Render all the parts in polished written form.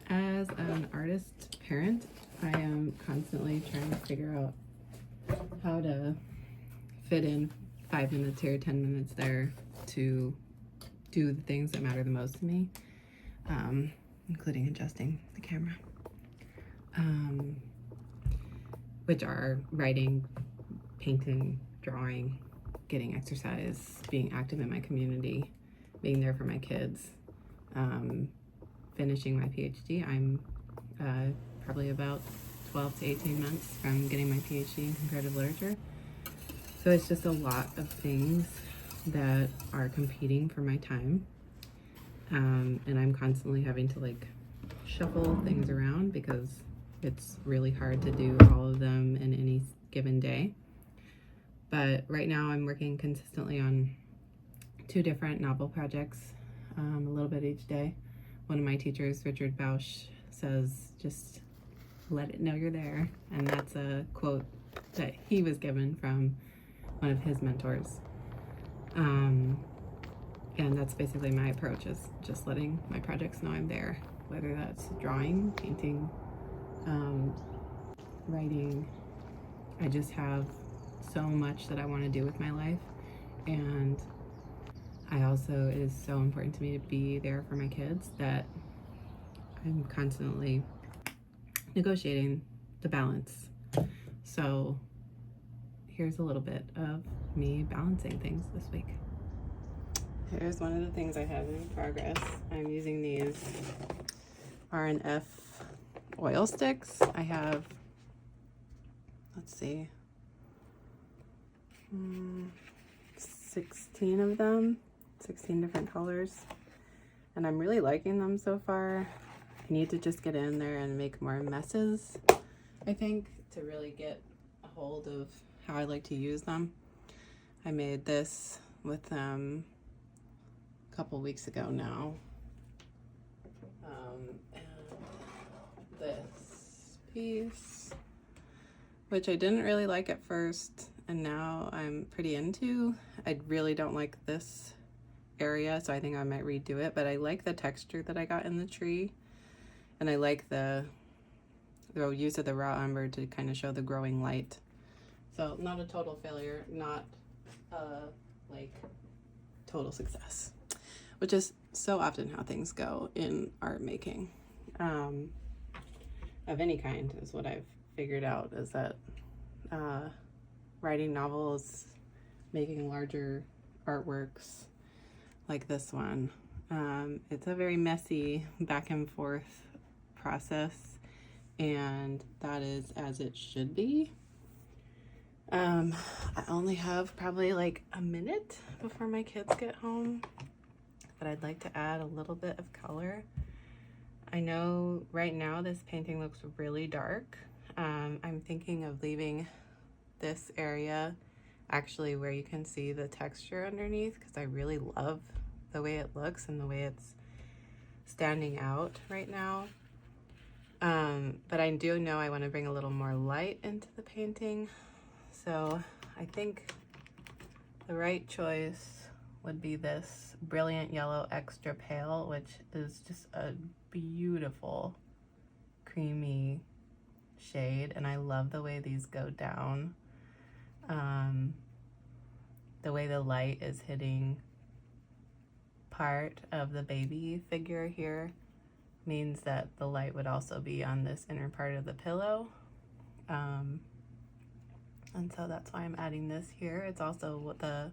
As an artist parent, I am constantly trying to figure out how to fit in 5 minutes here, 10 minutes there to do the things that matter the most to me, including adjusting the camera, which are writing, painting, drawing, getting exercise, being active in my community, being there for my kids, finishing my PhD. I'm probably about 12 to 18 months from getting my PhD in comparative literature. So it's just a lot of things that are competing for my time. And I'm constantly having to like shuffle things around because it's really hard to do all of them in any given day. But right now I'm working consistently on 2 different novel projects, a little bit each day. One of my teachers, Richard Bausch, says, just let it know you're there. And that's a quote that he was given from one of his mentors. And that's basically my approach, is just letting my projects know I'm there, whether that's drawing, painting, writing. I just have so much that I want to do with my life, and I also, it is so important to me to be there for my kids that I'm constantly negotiating the balance. So here's a little bit of me balancing things this week. Here's one of the things I have in progress. I'm using these R&F oil sticks. I have, let's see, 16 of them, 16 different colors. And I'm really liking them so far. I need to just get in there and make more messes, I think, to really get a hold of how I like to use them. I made this with them a couple weeks ago now. And this piece, which I didn't really like at first, and now I'm pretty into. I really don't like this area, so I think I might redo it, but I like the texture that I got in the tree, and I like the use of the raw umber to kind of show the growing light. So not a total failure, not like total success, which is so often how things go in art making, of any kind, is what I've figured out, is that writing novels, making larger artworks like this one, it's a very messy back and forth process, and that is as it should be. I only have probably like a minute before my kids get home, but I'd like to add a little bit of color. I know right now this painting looks really dark. I'm thinking of leaving this area actually where you can see the texture underneath, because I really love the way it looks and the way it's standing out right now. But I do know I want to bring a little more light into the painting. So I think the right choice would be this Brilliant Yellow Extra Pale, which is just a beautiful creamy shade, and I love the way these go down. The way the light is hitting part of the baby figure here means that the light would also be on this inner part of the pillow. And so that's why I'm adding this here. It's also the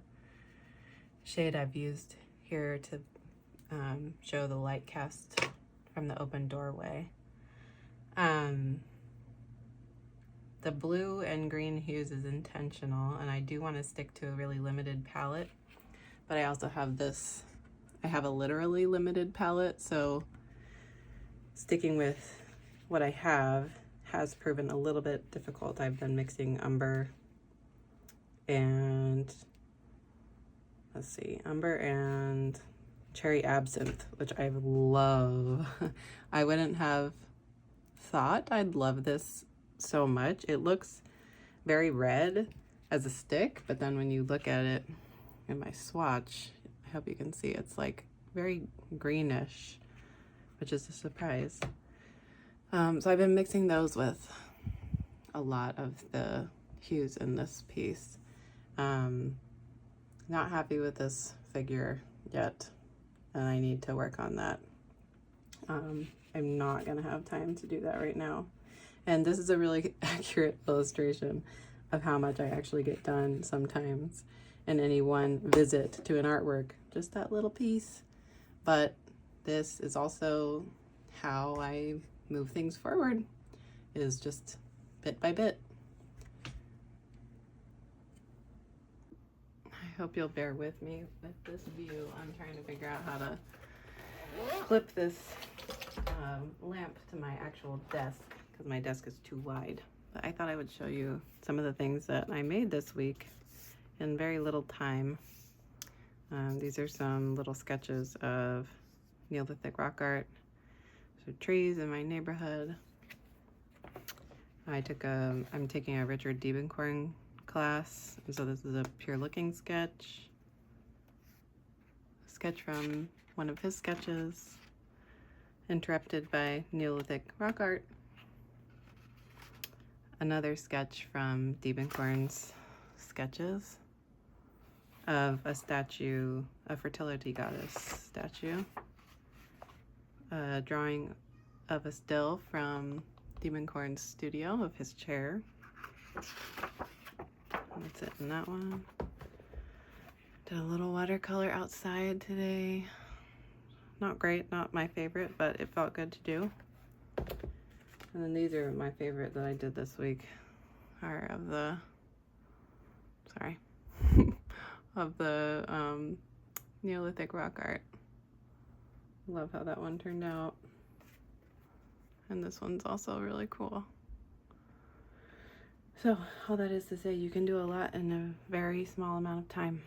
shade I've used here to show the light cast from the open doorway. The blue and green hues is intentional, and I do want to stick to a really limited palette, but I also have this, I have a literally limited palette, so sticking with what I have has proven a little bit difficult. I've been mixing umber and, let's see, umber and cherry absinthe, which I love. I wouldn't have thought I'd love this so much. It looks very red as a stick, but then when you look at it in my swatch, I hope you can see, it's like very greenish, which is a surprise. So I've been mixing those with a lot of the hues in this piece. Not happy with this figure yet, and I need to work on that. I'm not gonna have time to do that right now. And this is a really accurate illustration of how much I actually get done sometimes in any one visit to an artwork, just that little piece. But this is also how I move things forward, is just bit by bit. I hope you'll bear with me with this view. I'm trying to figure out how to clip this lamp to my actual desk because my desk is too wide. But I thought I would show you some of the things that I made this week in very little time. These are some little sketches of Neolithic rock art. So trees in my neighborhood. I'm taking a Richard Diebenkorn class, and so this is a pure looking sketch. A sketch from one of his sketches, interrupted by Neolithic rock art. Another sketch from Diebenkorn's sketches of a statue, a fertility goddess statue. A drawing of a still from Diebenkorn's studio of his chair. That's it in that one. Did a little watercolor outside today. Not great, not my favorite, but it felt good to do. And then these are my favorite that I did this week, are of the, sorry, of the Neolithic rock art. Love how that one turned out. And this one's also really cool. So all that is to say, you can do a lot in a very small amount of time.